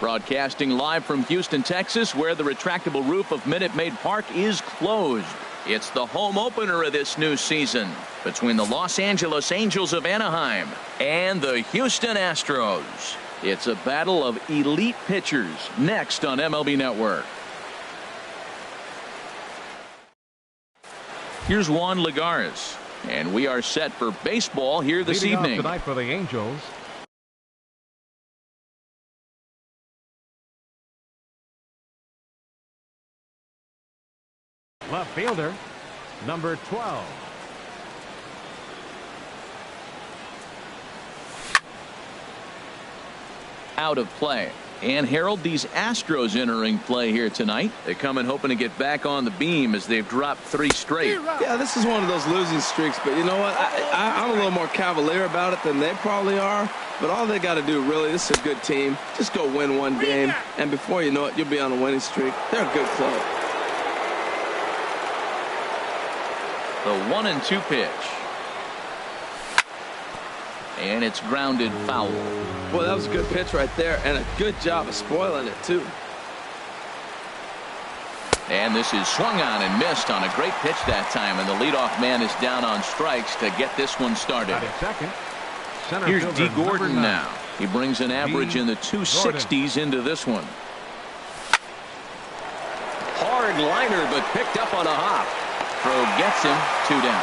Broadcasting live from Houston, Texas, where the retractable roof of Minute Maid Park is closed. It's the home opener of this new season between the Los Angeles Angels of Anaheim and the Houston Astros. It's a battle of elite pitchers next on MLB Network. Here's Juan Lagares, and we are set for baseball here this evening. Tonight for the Angels, left fielder, number 12. Out of play. And Harold, these Astros entering play here tonight. They come in hoping to get back on the beam as they've dropped 3 straight. Yeah, this is one of those losing streaks, but you know what? I'm a little more cavalier about it than they probably are. But all they got to do, really, this is a good team. Just go win one game, and before you know it, you'll be on a winning streak. They're a good club. The 1-2 pitch. And it's grounded foul. Boy, that was a good pitch right there, and a good job of spoiling it, too. And this is swung on and missed on a great pitch that time, and the leadoff man is down on strikes to get this one started. Here's D. Gordon now. He brings an average in the 260s into this one. Hard liner, but picked up on a hop. Throw gets him, 2 down.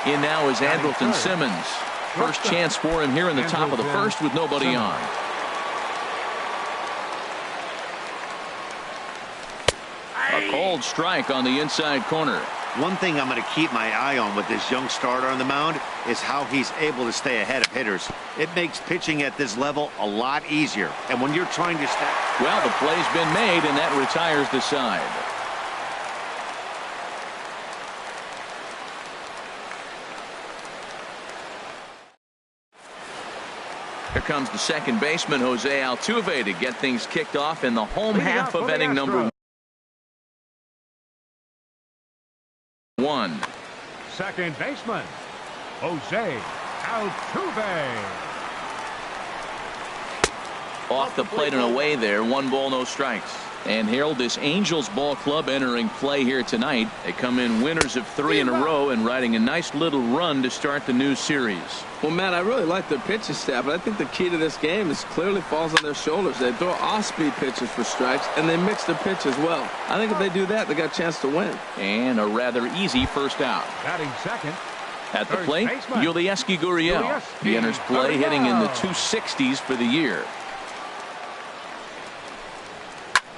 In now is Andrelton Simmons. First chance for him here in the top of the first with nobody on. A cold strike on the inside corner. One thing I'm going to keep my eye on with this young starter on the mound is how he's able to stay ahead of hitters. It makes pitching at this level a lot easier. And when you're trying to stack. Well, the play's been made, and that retires the side. Here comes the second baseman, Jose Altuve, to get things kicked off in the home half of inning number 1. Second baseman, Jose Altuve. Off the plate and away there. 1 ball, no strikes. And Harold, this Angels ball club entering play here tonight. They come in winners of 3 in a row and riding a nice little run to start the new series. Well, Matt, I really like their pitching staff, but I think the key to this game is clearly falls on their shoulders. They throw off-speed pitches for strikes, and they mix their pitch as well. I think if they do that, they got a chance to win. And a rather easy first out. Batting second. At the plate, Yulieski Gurriel. He enters play hitting in the 260s for the year.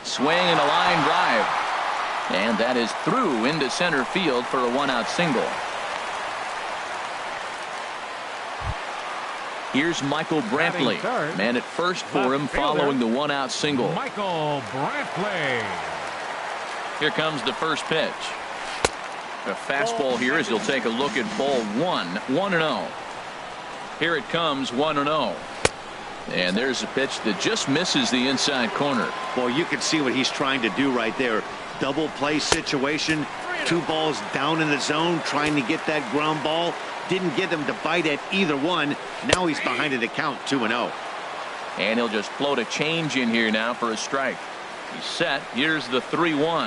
Swing and a line drive. And that is through into center field for a 1-out single. Here's Michael Brantley. Man at first for him following the 1-out single. Michael Brantley. Here comes the first pitch. A fastball here as he'll take a look at ball 1. 1-0. Here it comes, 1-0. And there's a pitch that just misses the inside corner. Well, you can see what he's trying to do right there. Double play situation. 2 balls down in the zone, trying to get that ground ball. Didn't get him to bite at either one. Now he's behind in the count, 2-0. And he'll just float a change in here now for a strike. He's set. Here's the 3-1.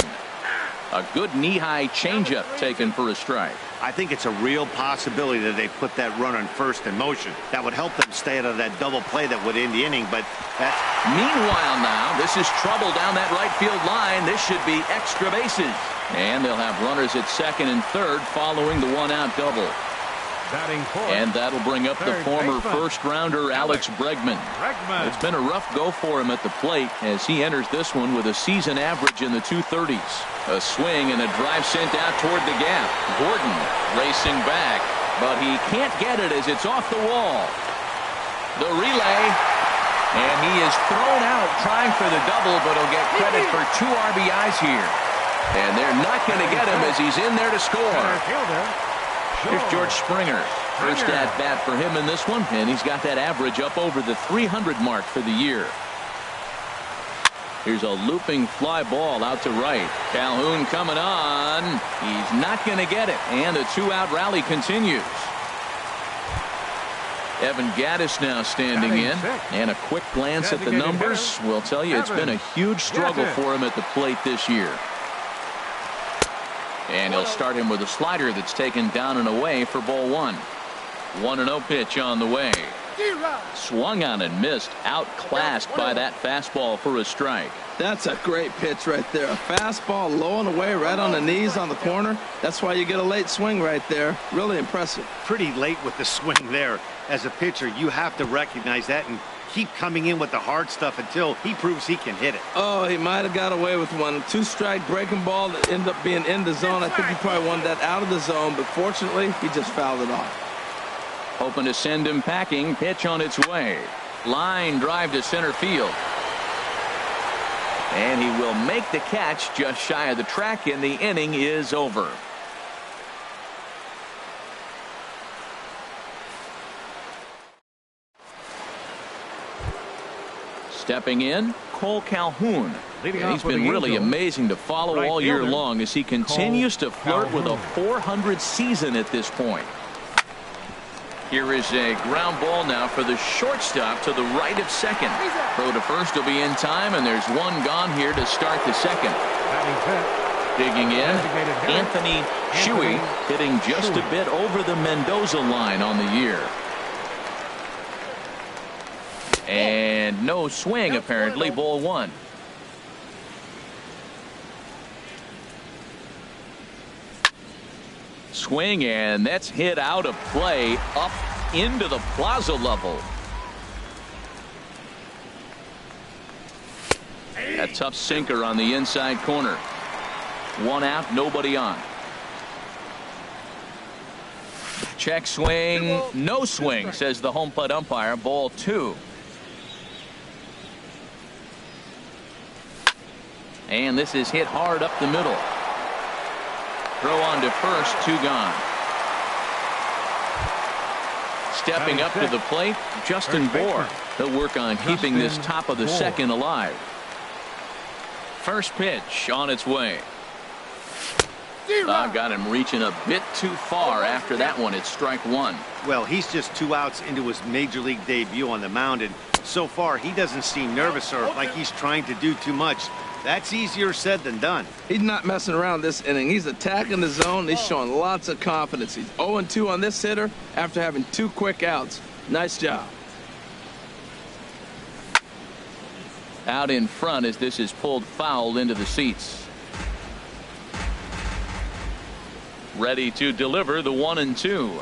A good knee-high changeup taken for a strike. I think it's a real possibility that they put that runner on first in motion. That would help them stay out of that double play that would end the inning, but that's... Meanwhile now, this is trouble down that right field line. This should be extra bases. And they'll have runners at second and third following the 1-out double. And that'll bring up the former first-rounder Alex Bregman. It's been a rough go for him at the plate as he enters this one with a season average in the 230s. A swing and a drive sent out toward the gap. Gordon racing back, but he can't get it as it's off the wall. The relay, and he is thrown out trying for the double, but he'll get credit for 2 RBIs here. And they're not going to get him as he's in there to score. Here's George Springer. First at bat for him in this one, and he's got that average up over the 300 mark for the year. Here's a looping fly ball out to right. Calhoun coming on. He's not going to get it, and the 2-out rally continues. Evan Gattis now standing in, and a quick glance at the numbers will tell you it's been a huge struggle for him at the plate this year. And he'll start him with a slider that's taken down and away for ball one. 1-0 pitch on the way. Swung on and missed, outclassed by that fastball for a strike. That's a great pitch right there. A fastball low and away right on the knees on the corner. That's why you get a late swing right there. Really impressive. Pretty late with the swing there. As a pitcher, you have to recognize that and keep coming in with the hard stuff until he proves he can hit it. Oh, he might have got away with one. 2-strike breaking ball that ended up being in the zone. I think he probably wanted that out of the zone, but fortunately, he just fouled it off. Hoping to send him packing. Pitch on its way. Line drive to center field. And he will make the catch just shy of the track, and the inning is over. Stepping in, Cole Calhoun. And he's been really amazing to follow all year long as he continues to flirt with a .400 season at this point. Here is a ground ball now for the shortstop to the right of second. Throw to first will be in time, and there's one gone here to start the second. Digging in, Anthony Shuey hitting just a bit over the Mendoza line on the year. And no swing, apparently. Ball one. Swing, and that's hit out of play up into the plaza level. A tough sinker on the inside corner. One out, nobody on. Check swing, no swing, says the home plate umpire. Ball two. And this is hit hard up the middle. Throw on to first, two gone. Stepping up to the plate, Justin Bour. He'll work on keeping this top of the second alive. First pitch on its way. Got him reaching a bit too far after that one. It's strike one. Well, he's just 2 outs into his major league debut on the mound, and so far he doesn't seem nervous or like he's trying to do too much. That's easier said than done. He's not messing around this inning. He's attacking the zone. He's showing lots of confidence. He's 0-2 on this hitter after having 2 quick outs. Nice job. Out in front as this is pulled foul into the seats. Ready to deliver the 1-2.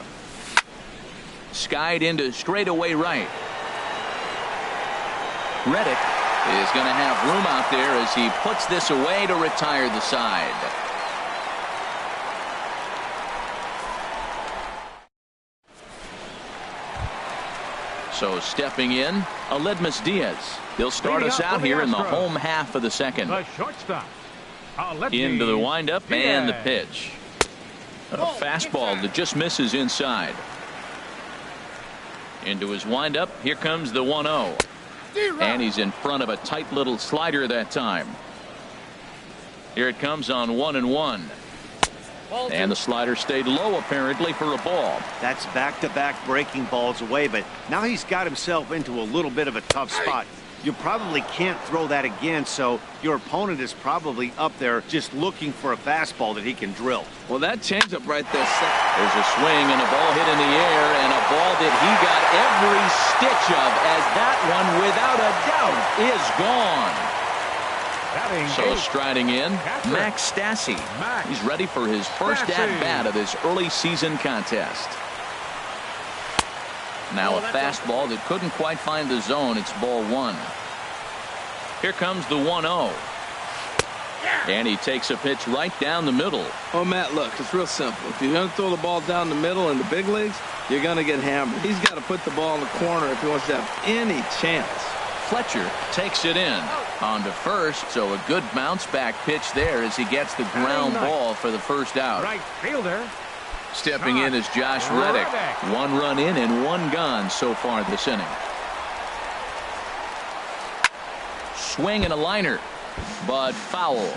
Skied into straightaway right. Reddick is going to have room out there as he puts this away to retire the side. So stepping in, Aledmys Diaz. He'll start us out here in the home half of the second. The shortstop, Into the windup and the pitch. A fastball that just misses inside. Into his windup. Here comes the 1-0. And he's in front of a tight little slider that time. Here it comes on 1-1. And the slider stayed low apparently for a ball. That's back-to-back breaking balls away, but now he's got himself into a little bit of a tough spot. You probably can't throw that again, so your opponent is probably up there just looking for a fastball that he can drill. Well, that changeup right there. There's a swing and a ball hit in the air, and a ball that he got every stitch of, as that one without a doubt is gone. So striding in, Max Stassi. He's ready for his first at-bat of this early season contest. Now a fastball that couldn't quite find the zone. It's ball one. Here comes the 1-0. And he takes a pitch right down the middle. Oh, Matt, look, it's real simple. If you're going to throw the ball down the middle in the big leagues, you're going to get hammered. He's got to put the ball in the corner if he wants to have any chance. Fletcher takes it in on to first, so a good bounce back pitch there as he gets the ground ball for the first out. Right fielder. Stepping in is Josh Reddick. 1 run in and 1 gone so far this inning. Swing and a liner, but foul.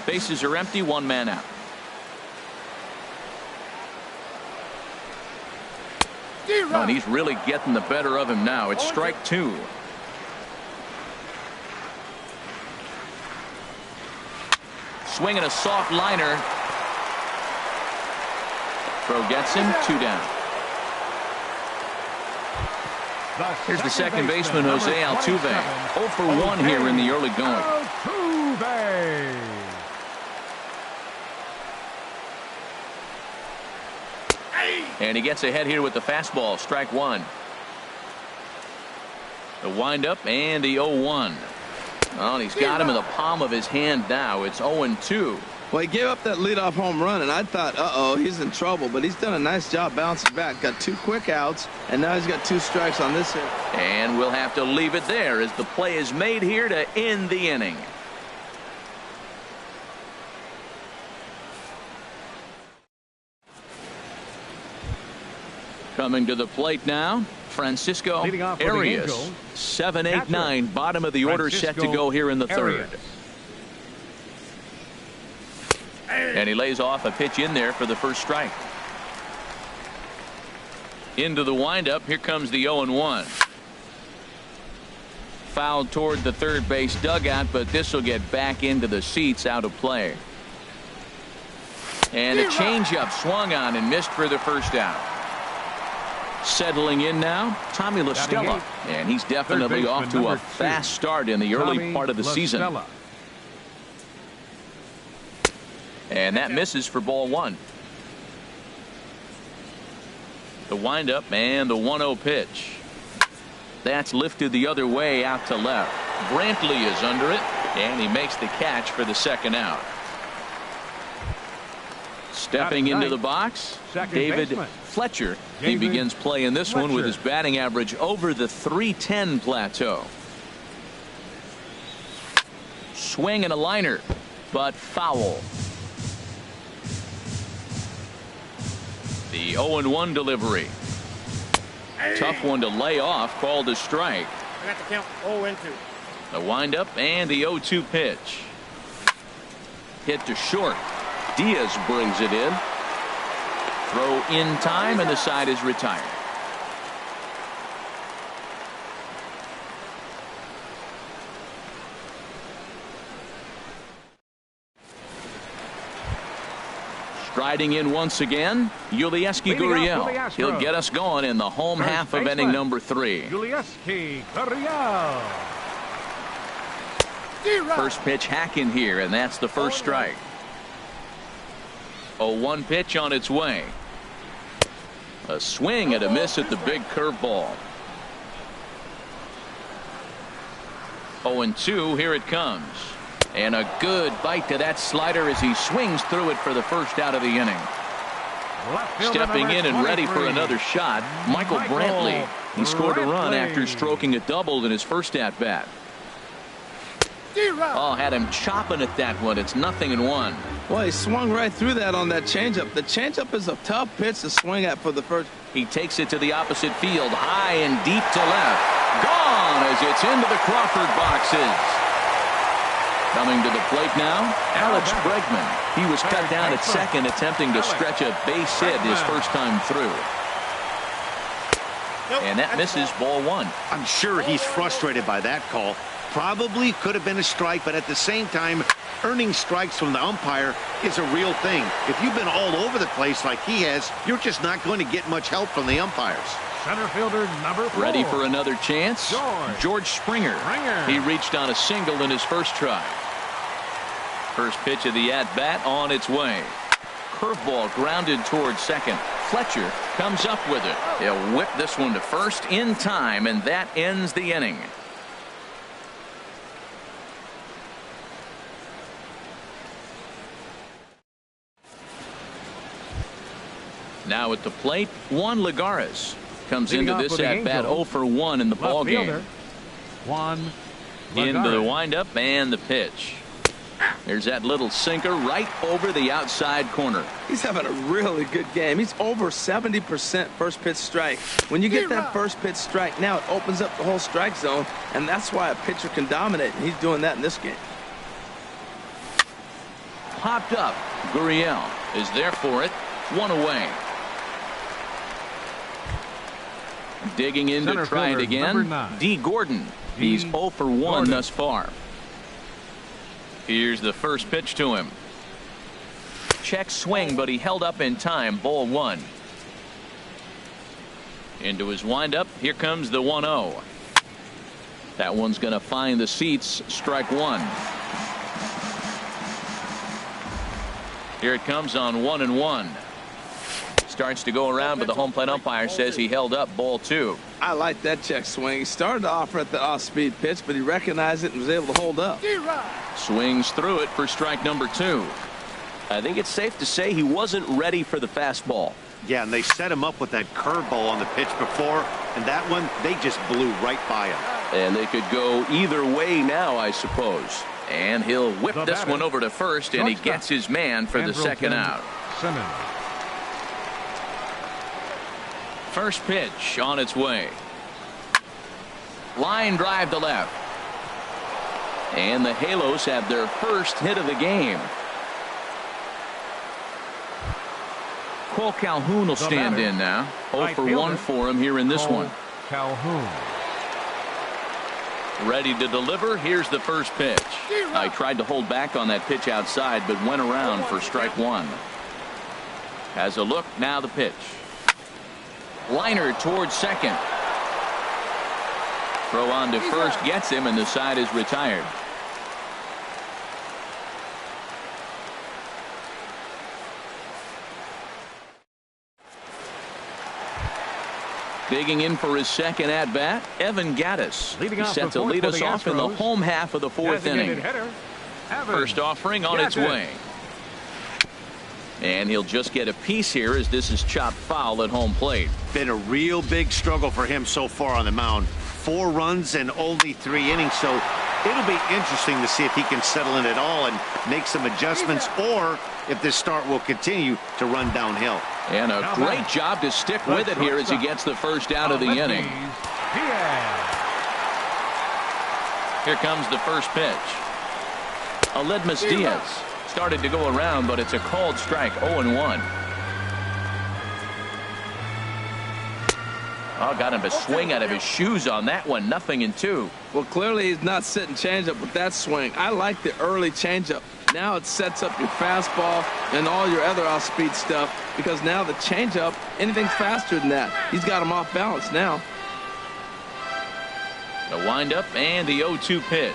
Bases are empty, 1 man out. Oh, and he's really getting the better of him now. It's strike 2. Swinging a soft liner. Throw gets him. 2 down. Here's the second baseman, Jose Altuve. 0 for 1 here in the early going. Altuve. And he gets ahead here with the fastball. Strike 1. The windup and the 0-1. Oh, and he's got him in the palm of his hand now. It's 0-2. Well, he gave up that leadoff home run, and I thought, uh-oh, he's in trouble. But he's done a nice job bouncing back. Got 2 quick outs, and now he's got 2 strikes on this hit. And we'll have to leave it there as the play is made here to end the inning. Coming to the plate now, Francisco Arias. 7, 8, 9, bottom of the order, set to go here in the third. And he lays off a pitch in there for the first strike. Into the windup. Here comes the 0-1. Fouled toward the third base dugout, but this will get back into the seats, out of play. And a changeup swung on and missed for the first out. Settling in now, Tommy La Stella, and he's definitely off to a fast start in the early part of the season. And that misses for ball 1. The windup and the 1-0 pitch. That's lifted the other way out to left. Brantley is under it, and he makes the catch for the second out. Stepping into the box, David Fletcher. He begins play in this one with his batting average over the .310 plateau. Swing and a liner, but foul. The 0-1 delivery. Tough one to lay off, called a strike. I got the count 0-2. The windup and the 0-2 pitch. Hit to short. Diaz brings it in. Throw in time, and the side is retired. Striding in once again, Yulieski Gurriel. He'll get us going in the home half of inning number 3. Yulieski Gurriel. First pitch hacking here, and that's the first strike. 0-1 pitch on its way. A swing and a miss at the big curveball. 0-2, here it comes. And a good bite to that slider as he swings through it for the first out of the inning. Stepping in and ready for another shot, Michael Brantley. He scored a run after stroking a double in his first at-bat. Oh, had him chopping at that one. It's 0-1. Well, he swung right through that on that changeup. The changeup is a tough pitch to swing at for the first. He takes it to the opposite field, high and deep to left. Gone as it's into the Crawford boxes. Coming to the plate now, Alex Bregman. He was cut down at second, attempting to stretch a base hit his first time through. And that misses ball 1. I'm sure he's frustrated by that call. Probably could have been a strike, but at the same time, earning strikes from the umpire is a real thing. If you've been all over the place like he has, you're just not going to get much help from the umpires. Center fielder number 4. Ready for another chance? George Springer. He reached on a single in his first try. First pitch of the at-bat on its way. Curveball grounded towards second. Fletcher comes up with it. He'll whip this one to first in time, and that ends the inning. Now at the plate, Juan Lagares comes into this at-bat 0 for 1 in the ball game. Into the windup and the pitch. There's that little sinker right over the outside corner. He's having a really good game. He's over 70% first pitch strike. When you get that first pitch strike, now it opens up the whole strike zone, and that's why a pitcher can dominate, and he's doing that in this game. Popped up. Gurriel is there for it. 1 away. Digging in to try it again, D. Gordon. He's 0 for 1 thus far. Here's the first pitch to him. Check swing, but he held up in time. Ball 1. Into his windup. Here comes the 1-0. That one's going to find the seats. Strike 1. Here it comes on 1-1. Starts to go around, but the home plate umpire says he held up. Ball 2. I like that check swing. He started off at the off-speed pitch, but he recognized it and was able to hold up. Swings through it for strike number 2. I think it's safe to say he wasn't ready for the fastball. Yeah, and they set him up with that curveball on the pitch before, and that one, they just blew right by him. And they could go either way now, I suppose. And he'll whip this one over to first, and he gets his man for the second out. Simmons. First pitch on its way. Line drive to left. And the Halos have their first hit of the game. Cole Calhoun will stand in now. 0 for 1 for him here in this one. Calhoun. Ready to deliver. Here's the first pitch. I tried to hold back on that pitch outside, but went around for strike 1. Has a look. Now the pitch. Liner towards second. Throw on to first gets him, and the side is retired. Digging in for his second at bat, Evan Gattis. He's set to lead us off in the home half of the 4th inning. First offering on its way. And he'll just get a piece here as this is chopped foul at home plate. Been a real big struggle for him so far on the mound. 4 runs and only 3 innings, so it'll be interesting to see if he can settle in at all and make some adjustments, or if this start will continue to run downhill. And a great job to stick with it here as he gets the first out of the inning. Here comes the first pitch. Aledmus Diaz started to go around, but it's a called strike. 0-1. Oh, got him to swing out of his shoes on that one. 0-2. Well, clearly he's not sitting changeup with that swing. I like the early changeup. Now it sets up your fastball and all your other off-speed stuff, because now the changeup, anything faster than that. He's got him off balance now. The windup and the 0-2 pitch.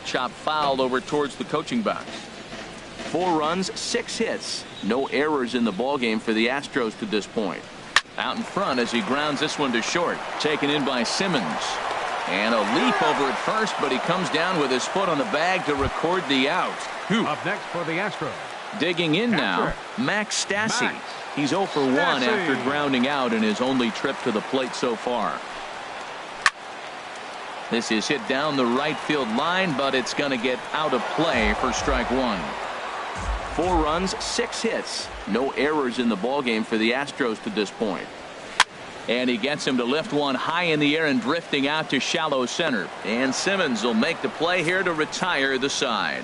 Chop fouled over towards the coaching box. 4 runs, 6 hits. No errors in the ballgame for the Astros to this point. Out in front as he grounds this one to short. Taken in by Simmons. And a leap over at first, but he comes down with his foot on the bag to record the out. Up next for the Astros. Digging in now, Max Stassi. He's 0 for 1 after grounding out in his only trip to the plate so far. This is hit down the right field line, but it's going to get out of play for strike 1. 4 runs, 6 hits. No errors in the ballgame for the Astros to this point. And he gets him to lift one high in the air and drifting out to shallow center. And Simmons will make the play here to retire the side.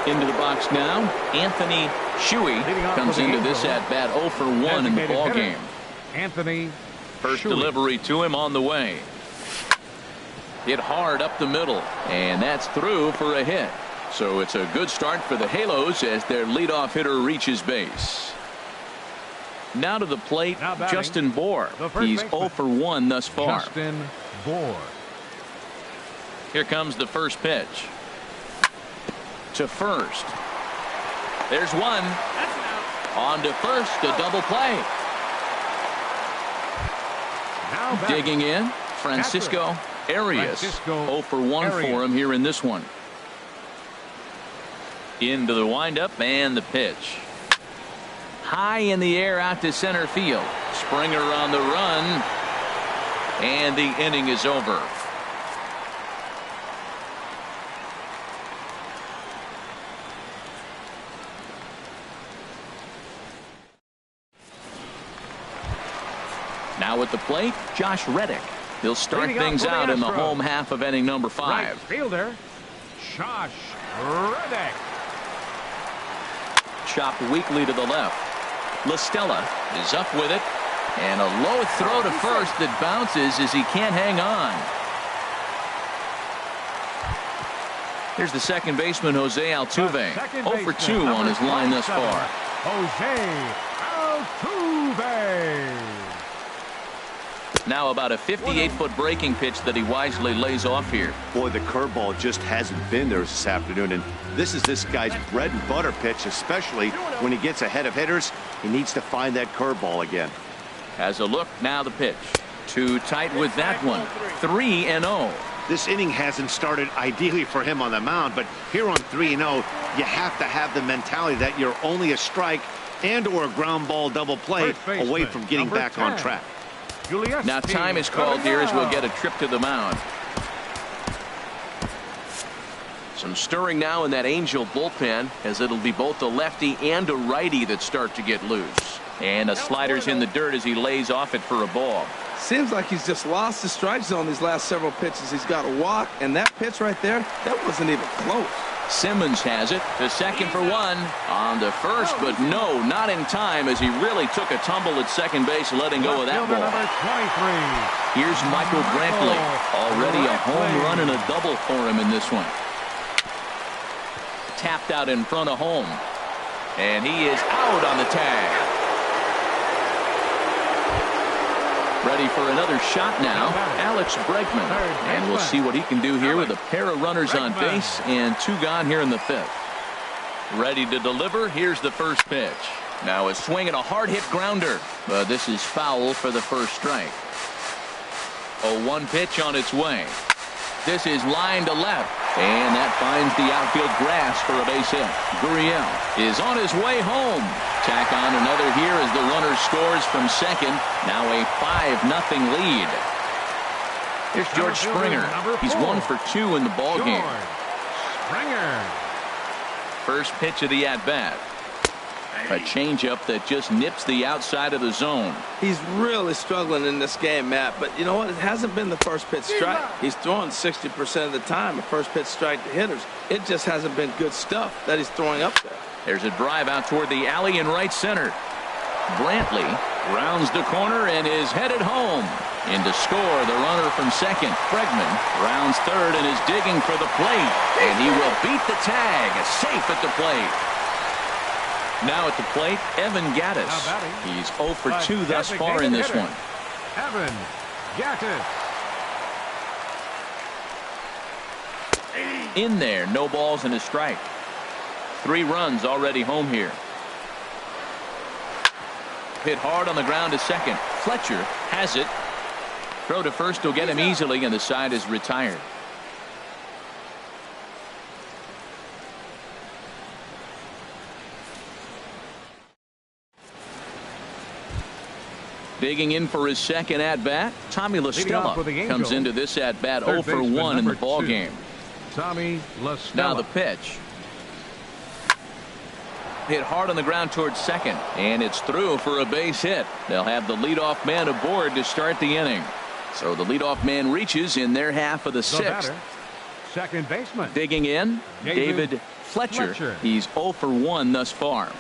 Into the box now, Anthony Shuey comes into this at bat 0 for 1 in the ballgame. Anthony First Shuey. delivery to him on the way. Hit hard up the middle, and that's through for a hit. So it's a good start for the Halos as their leadoff hitter reaches base. Now to the plate, Justin Bour. He's 0 for 1 thus far. Justin Bour. Here comes the first pitch. To first. There's one. On to first, a double play. Digging in, Francisco Arias. 0 for 1 for him here in this one. Into the windup and the pitch. High in the air out to center field. Springer on the run. And the inning is over. Now at the plate, Josh Reddick. He'll start things out in the home half of inning number 5. Right fielder, Josh Reddick. Chopped weakly to the left. LaStella is up with it. And a low throw to first that bounces as he can't hang on. Here's the second baseman, Jose Altuve. 0 for 2 on his line thus far. Jose Altuve. Now about a 58-foot breaking pitch that he wisely lays off here. Boy, the curveball just hasn't been there this afternoon, and this is this guy's bread and butter pitch, especially when he gets ahead of hitters. He needs to find that curveball again. Has a look, now the pitch. Too tight with that one. 3-0. This inning hasn't started ideally for him on the mound, but here on 3-0, you have to have the mentality that you're only a strike and or a ground ball double play away from getting back on track. Now time is called here as we'll get a trip to the mound. Some stirring now in that Angel bullpen, as it'll be both a lefty and a righty that start to get loose. And a slider's in the dirt as he lays off it for a ball. Seems like he's just lost the strike zone these last several pitches. He's got a walk, and that pitch right there, that wasn't even close. Simmons has it to second for one. On to first, but no, not in time, as he really took a tumble at second base, letting go of that ball. Here's Michael Brantley. Already a home run and a double for him in this one. Tapped out in front of home. And he is out on the tag. Ready for another shot now, Alex Bregman. And we'll see what he can do here with a pair of runners on base and 2 gone here in the 5th. Ready to deliver. Here's the first pitch. Now a swing and a hard hit grounder. But this is foul for the first strike. 0-1 pitch on its way. This is line to left. And that finds the outfield grass for a base hit. Gurriel is on his way home. Tack on another here as the runner scores from second. Now a 5-0 lead. Here's George Springer. He's 1 for 2 in the ball game. Springer. First pitch of the at-bat. A changeup that just nips the outside of the zone. He's really struggling in this game, Matt. But you know what? It hasn't been the first pitch strike. He's throwing 60% of the time a first pitch strike to hitters. It just hasn't been good stuff that he's throwing up there. There's a drive out toward the alley in right center. Brantley rounds the corner and is headed home. In to score, the runner from second. Bregman rounds third and is digging for the plate. And he will beat the tag. Safe at the plate. Now at the plate, Evan Gattis. He's 0 for 2 thus far in this one. Evan Gattis. In there, no balls and a strike. 3 runs already home here. Hit hard on the ground to second. Fletcher has it. Throw to first will get him easily, and the side is retired. Digging in for his second at-bat, Tommy LaStella comes into this at-bat 0 for 1 in the ball game. Tommy LaStella. Now the pitch. Hit hard on the ground towards second, and it's through for a base hit. They'll have the leadoff man aboard to start the inning. So the leadoff man reaches in their half of the 6th. Second baseman. Digging in, David Fletcher. He's 0 for 1 thus far.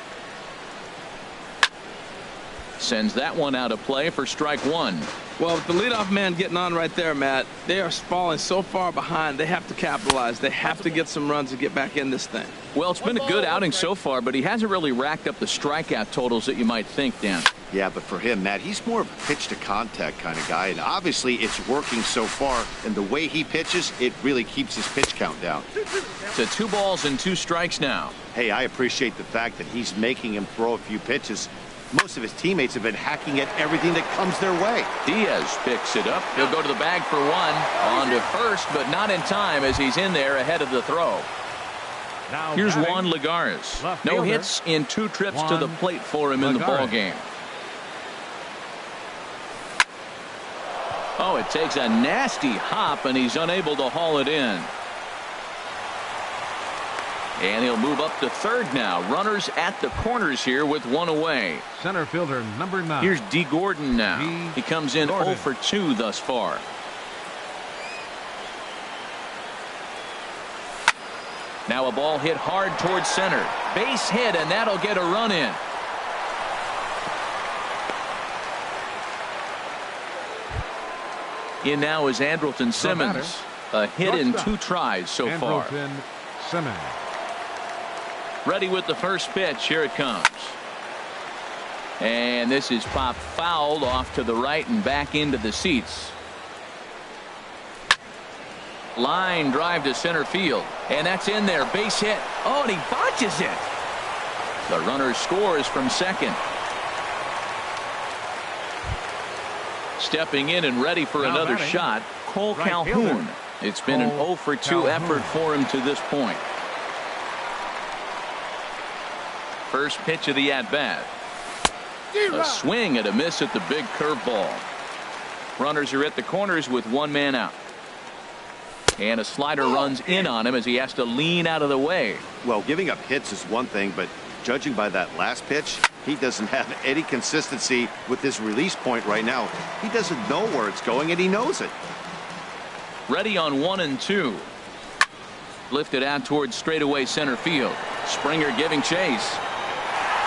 Sends that one out of play for strike 1. Well, with the leadoff man getting on right there, Matt, they are falling so far behind. They have to capitalize. They have to get some runs to get back in this thing. Well, it's been a good outing so far, but he hasn't really racked up the strikeout totals that you might think, Dan. Yeah, but for him, Matt, he's more of a pitch to contact kind of guy, and obviously it's working so far, and the way he pitches, it really keeps his pitch count down. To 2 balls and 2 strikes now. Hey, I appreciate the fact that he's making him throw a few pitches. Most of his teammates have been hacking at everything that comes their way. Diaz picks it up. He'll go to the bag for 1. On to first, but not in time as he's in there ahead of the throw. Here's Juan Lagares. No hits in 2 trips to the plate for him in the ball game. Oh, it takes a nasty hop, and he's unable to haul it in. And he'll move up to third now. Runners at the corners here with 1 away. Center fielder number 9. Here's D. Gordon now. He comes in 0 for 2 thus far. Now a ball hit hard towards center. Base hit, and that'll get a run in. In now is Andrelton Simmons. A hit in 2 tries so far. Andrelton Simmons. Ready with the first pitch. Here it comes. And this is popped fouled off to the right and back into the seats. Line drive to center field. And that's in there. Base hit. Oh, and he botches it. The runner scores from second. Stepping in and ready for another shot, Cole Calhoun. It's been an 0 for 2 effort for him to this point. First pitch of the at-bat. A swing and a miss at the big curveball. Runners are at the corners with 1 man out. And a slider runs in on him as he has to lean out of the way. Well, giving up hits is one thing, but judging by that last pitch, he doesn't have any consistency with his release point right now. He doesn't know where it's going, and he knows it. Ready on 1 and 2. Lifted out towards straightaway center field. Springer giving chase.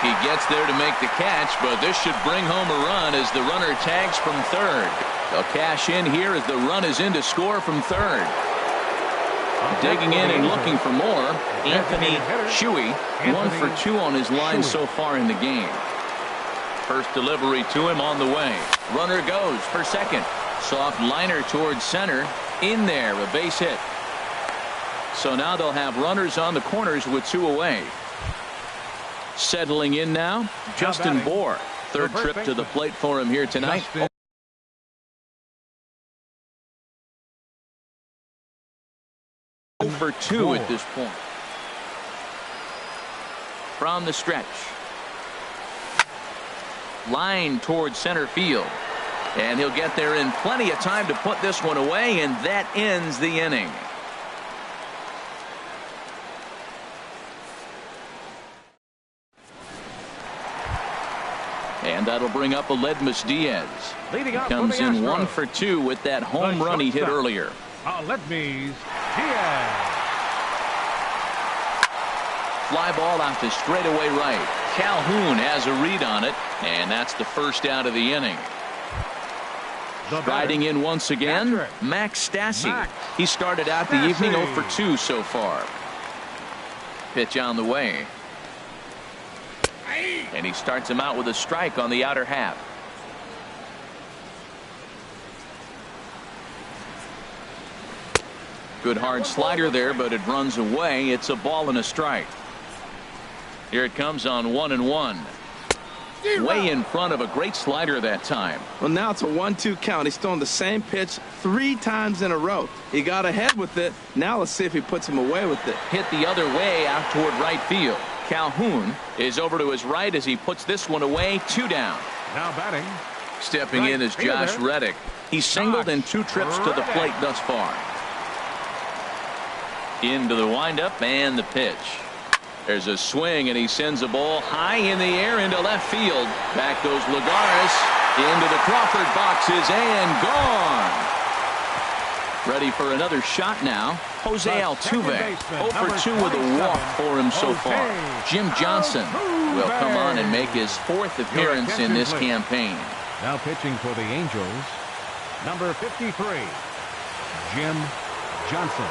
He gets there to make the catch, but this should bring home a run as the runner tags from third. They'll cash in here as the run is in to score from third. Digging in and looking for more, Anthony Shuey, 1 for 2 on his line so far in the game. First delivery to him on the way. Runner goes for second. Soft liner towards center. In there, a base hit. So now they'll have runners on the corners with 2 away. Settling in now, Justin Bour. Third trip to the plate for him here tonight. Over 2 at this point. From the stretch. Line towards center field. And he'll get there in plenty of time to put this one away, and that ends the inning. And that'll bring up Aledmys Diaz. He comes in 1 for 2 with that home run he hit earlier. Aledmys Diaz. Fly ball out to straightaway right. Calhoun has a read on it, and that's the first out of the inning. Riding in once again, Max Stassi. He started out the evening 0 for 2 so far. Pitch on the way. And he starts him out with a strike on the outer half. Good hard slider there, but it runs away. It's a ball and a strike. Here it comes on 1 and 1. Way in front of a great slider that time. Well, now it's a 1-2 count. He's throwing the same pitch 3 times in a row. He got ahead with it. Now let's see if he puts him away with it. Hit the other way out toward right field. Calhoun is over to his right as he puts this one away. 2 down. Now batting. Stepping in is Josh Reddick. He's singled in 2 trips to the plate thus far. Into the windup and the pitch. There's a swing, and he sends a ball high in the air into left field. Back goes Lagares into the Crawford boxes and gone. Ready for another shot now. Jose Altuve, 0 for 2 with a walk for him so far. Jim Johnson will come on and make his 4th appearance in this campaign. Now pitching for the Angels, number 53, Jim Johnson.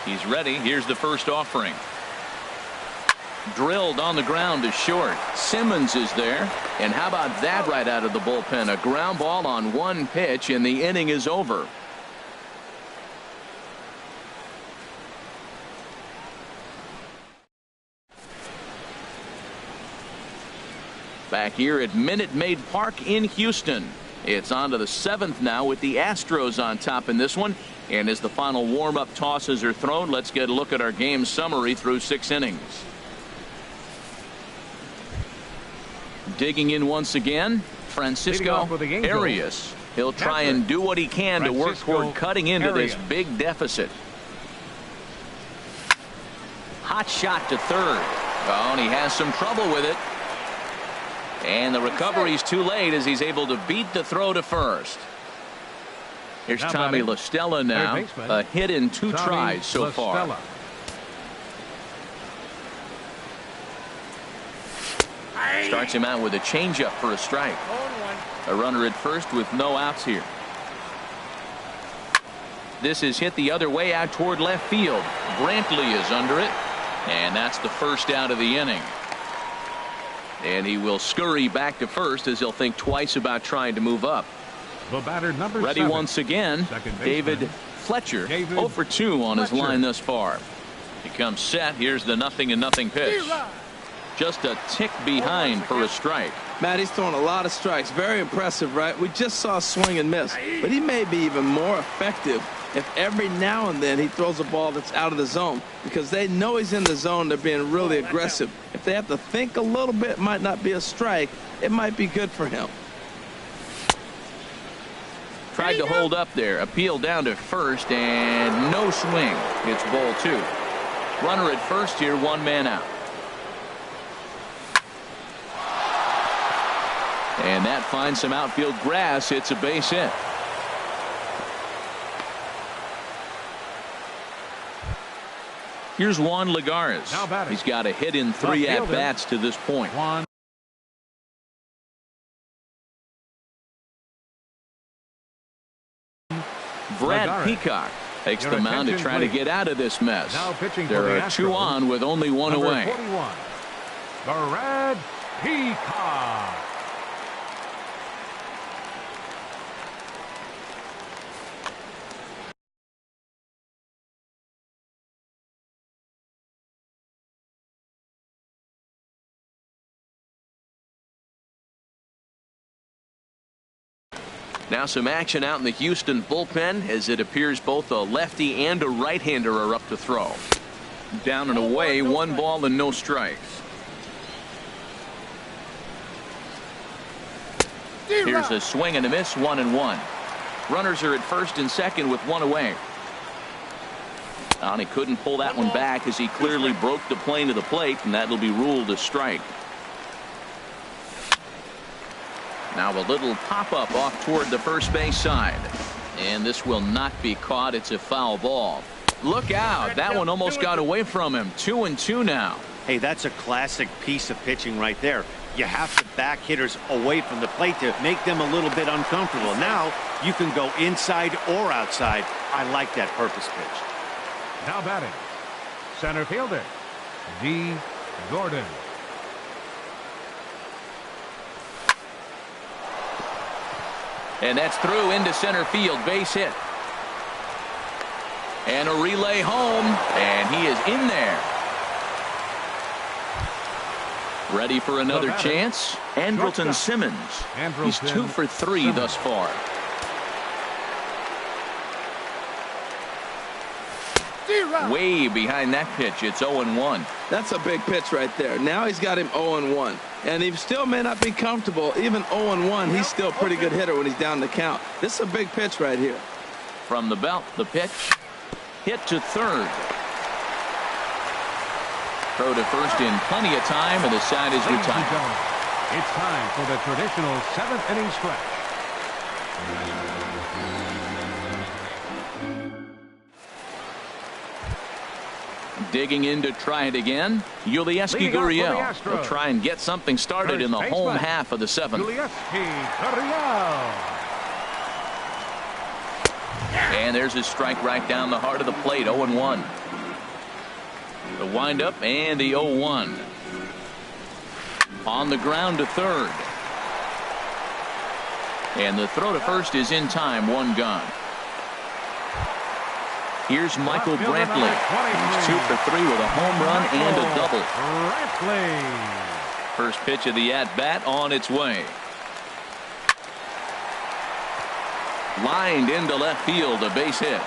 He's ready. Here's the first offering. Drilled on the ground to short. Simmons is there. And how about that right out of the bullpen? A ground ball on 1 pitch, and the inning is over. Back here at Minute Maid Park in Houston. It's on to the 7th now with the Astros on top in this one. And as the final warm-up tosses are thrown, let's get a look at our game summary through 6 innings. Digging in once again, Francisco Arias. He'll try and do what he can to work toward cutting into this big deficit. hot shot to third. Oh, and he has some trouble with it. And the recovery's too late as he's able to beat the throw to first. Here's Tommy La Stella now. A hit in 2 tries so far. Starts him out with a changeup for a strike. A runner at first with no outs here. This is hit the other way out toward left field. Brantley is under it. And that's the first out of the inning. And he will scurry back to first as he'll think twice about trying to move up. The batter, number Ready 7, once again, David Fletcher. 0 for 2 on his line thus far. He comes set. Here's the 0-0 pitch. Just a tick behind for a strike. Matt, he's throwing a lot of strikes. Very impressive, right? We just saw a swing and miss. But he may be even more effective if every now and then he throws a ball that's out of the zone, because they know he's in the zone. They're being really aggressive. If they have to think a little bit, it might not be a strike. It might be good for him. Tried to hold up there. Appeal down to first, and no swing. It's ball 2. Runner at first here, 1 man out. And that finds some outfield grass. It's a base hit. Here's Juan Lagares. He's got a hit in 3 at-bats to this point. Brad Peacock takes the mound to try to get out of this mess. There are 2 on with only 1 away. 41, Brad Peacock. Now some action out in the Houston bullpen as it appears both a lefty and a right-hander are up to throw. Down and away, 1 ball and no strikes. Here's a swing and a miss, 1-1. Runners are at first and second with 1 away. And he couldn't pull that one back as he clearly broke the plane of the plate, and that'll be ruled a strike. Now a little pop-up off toward the first base side. And this will not be caught. It's a foul ball. Look out. That one almost got away from him. 2-2 now. Hey, that's a classic piece of pitching right there. You have to back hitters away from the plate to make them a little bit uncomfortable. Now you can go inside or outside. I like that purpose pitch. Now batting, center fielder, Dee Gordon. And that's through into center field. Base hit. And a relay home. And he is in there. Ready for another chance. Andrelton Simmons. He's 2 for 3 thus far. Way behind that pitch. It's 0-1. That's a big pitch right there. Now he's got him 0-1. And he still may not be comfortable. Even 0-1, he's still a pretty good hitter when he's down the count. This is a big pitch right here. From the belt, the pitch. Hit to third. Throw to first in plenty of time, and the side is retired. It's time for the traditional 7th inning stretch. Digging in to try it again, Yulieski Gurriel will try and get something started in the home half of the 7th. Yulieski Gurriel. And there's his strike right down the heart of the plate. 0-1. The windup and the 0-1. On the ground to third. And the throw to first is in time. 1 gone. Here's Michael Brantley. He's 2 for 3 with a home run and a double. Brantley. First pitch of the at-bat on its way. Lined into left field, a base hit.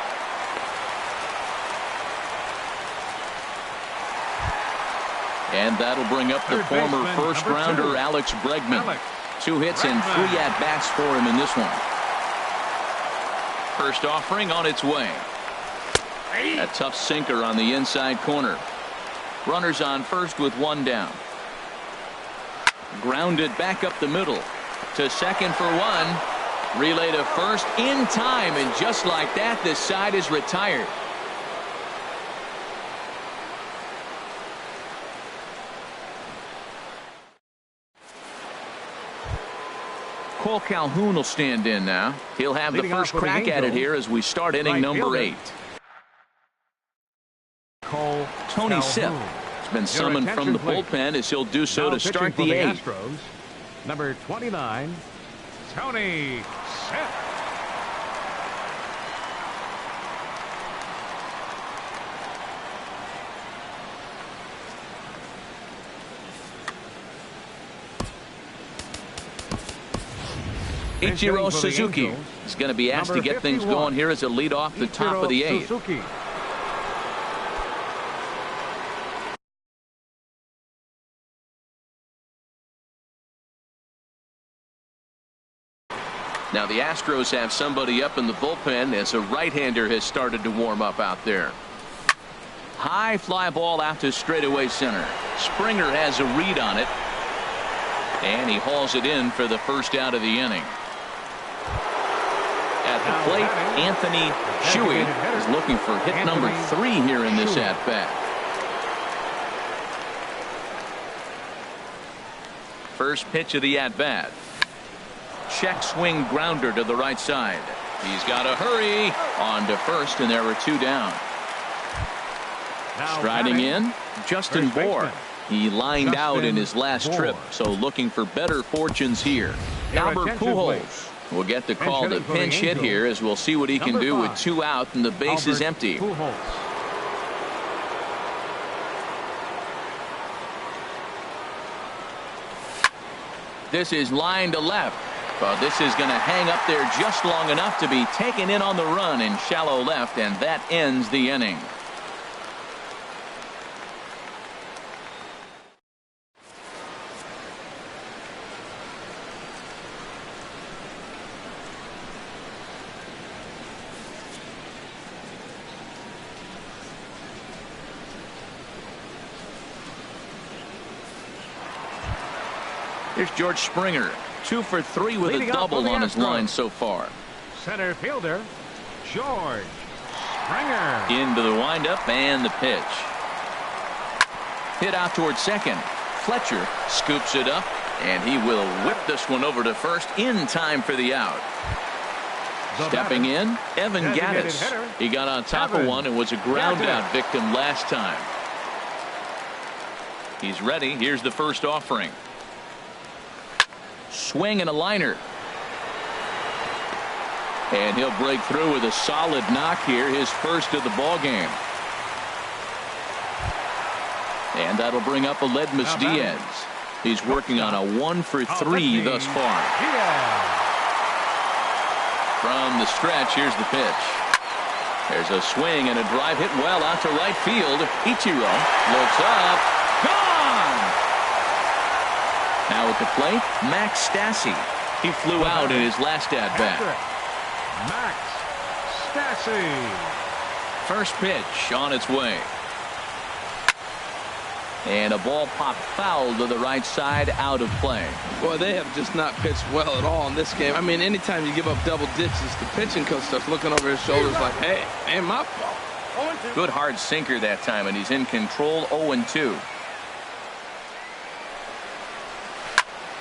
And that'll bring up the former first-rounder Alex Bregman. 2 hits and 3 at-bats for him in this one. First offering on its way. A tough sinker on the inside corner. Runners on first with one down. Grounded back up the middle to second for one. Relay to first in time, and just like that, this side is retired. Cole Calhoun will stand in now. He'll have the first crack at it here as we start inning number 8. Tony Sipp has been summoned from the bullpen as he'll do so to start the 8th. Number 29, Tony Sipp. Ichiro Suzuki is going to be asked to get things going here as a lead off the top of the 8th. Now the Astros have somebody up in the bullpen as a right-hander has started to warm up out there. High fly ball out to straightaway center. Springer has a read on it, and he hauls it in for the first out of the inning. At the plate, Anthony Shuey is looking for hit number 3 here in this at-bat. First pitch of the at-bat. Check swing grounder to the right side. He's got to hurry on to first, and there were 2 down. Striding in, Justin Bour. He lined out in his last trip, so looking for better fortunes here. Albert Pujols will get the call to pinch hit here, as we'll see what he can do with 2 out and the base is empty. This is line to left. But this is going to hang up there just long enough to be taken in on the run in shallow left, and that ends the inning. Here's George Springer. 2 for 3 with a double on his line so far. Center fielder, George Springer. Into the windup and the pitch. Hit out towards second. Fletcher scoops it up, and he will whip this one over to first in time for the out. Stepping in, Evan Gattis. He got on top of one and was a ground out victim last time. He's ready. Here's the first offering. Swing and a liner. And he'll break through with a solid knock here, his first of the ball game. And that'll bring up Aledmys Diaz. He's working on a 1 for 3 thus far. From the stretch, here's the pitch. There's a swing and a drive hit well out to right field. Ichiro looks up. Gone! Now at the plate, Max Stassi. He flew out in his last at-bat. Max Stassi. First pitch on its way. And a ball popped foul to the right side, out of play. Boy, they have just not pitched well at all in this game. I mean, anytime you give up double digits, the pitching coach starts looking over his shoulders like, hey, ain't my fault. Good hard sinker that time, and he's in control. 0-2.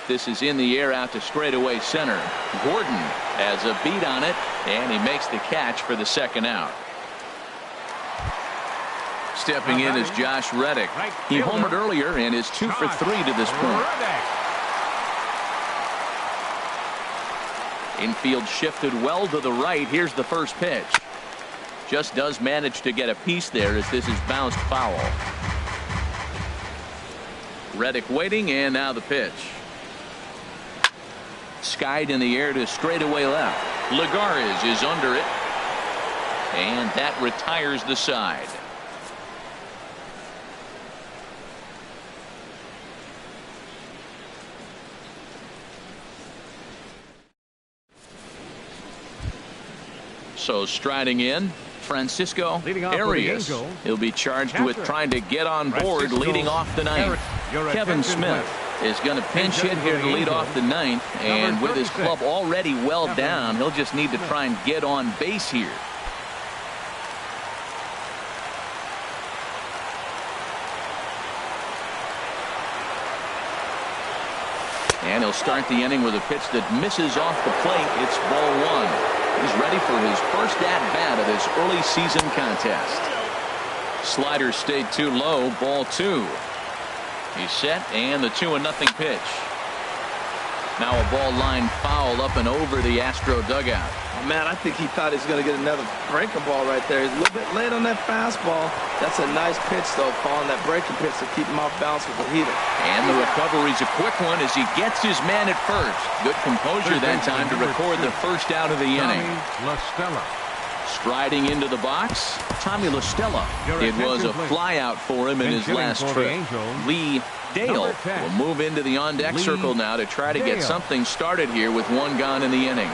This is in the air out to straightaway center. Gordon has a beat on it, and he makes the catch for the second out. Stepping in is Josh Reddick. He homered earlier and is 2 for 3 to this point. Infield shifted well to the right. Here's the first pitch. Just does manage to get a piece there as this is bounced foul. Reddick waiting, and now the pitch. Skied in the air to straightaway left. Lagares is under it, and that retires the side. So striding in, Francisco Leading off for the Arias. Angels, He'll be charged with catcher, trying to get on board Francisco leading off the ninth. Your Kevin attention, Smith is going to pinch hit here to lead off the ninth, and with his club already well down, he'll just need to try and get on base here. And he'll start the inning with a pitch that misses off the plate. It's ball one. He's ready for his first at-bat of this early season contest. Slider stayed too low. Ball two. He's set, and the 2-0 pitch. Now a ball line foul up and over the Astro dugout. Oh, man, I think he thought he was going to get another breaking ball right there. He's a little bit late on that fastball. That's a nice pitch, though, calling that breaking pitch to keep him off balance with the heater. And the recovery's a quick one as he gets his man at first. Good composure that time to record the first out of the inning. Striding into the box, Tommy La Stella. It was a flyout for him in his last trip. Lee Dale will move into the on-deck circle now to try to get something started here with one gone in the inning.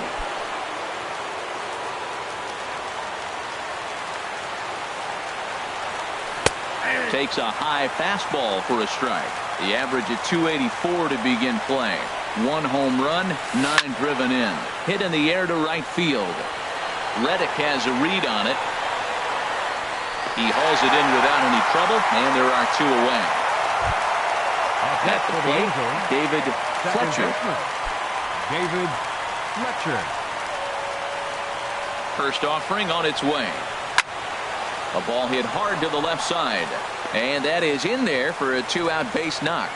Takes a high fastball for a strike. The average at 284 to begin play. 1 home run, 9 driven in. Hit in the air to right field. Reddick has a read on it. He hauls it in without any trouble, and there are 2 away. At the plate, David Fletcher. David Fletcher. First offering on its way. A ball hit hard to the left side, and that is in there for a 2-out base knock.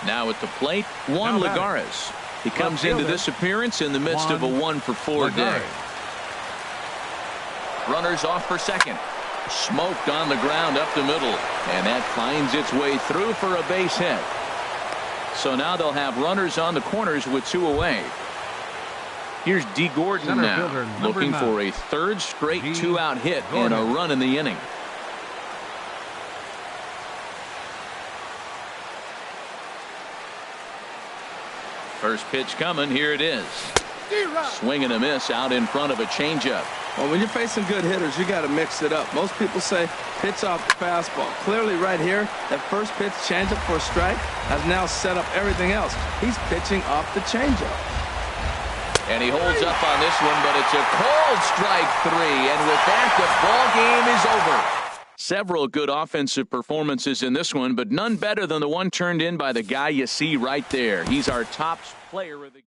Now at the plate, Juan Lagares. He comes into this appearance in the midst of a 1-for-4 day. Runners off for second. Smoked on the ground up the middle, and that finds its way through for a base hit. So now they'll have runners on the corners with 2 away. Here's D. Gordon now, looking for a 3rd straight 2-out hit and a run in the inning. First pitch coming. Here it is. Swing and a miss out in front of a changeup. Well, when you're facing good hitters, you got to mix it up. Most people say pitch off the fastball. Clearly right here, that first pitch changeup for a strike has now set up everything else. He's pitching off the changeup. And he holds up on this one, but it's a cold strike 3. And with that, the ball game is over. Several good offensive performances in this one, but none better than the one turned in by the guy you see right there. He's our top player of the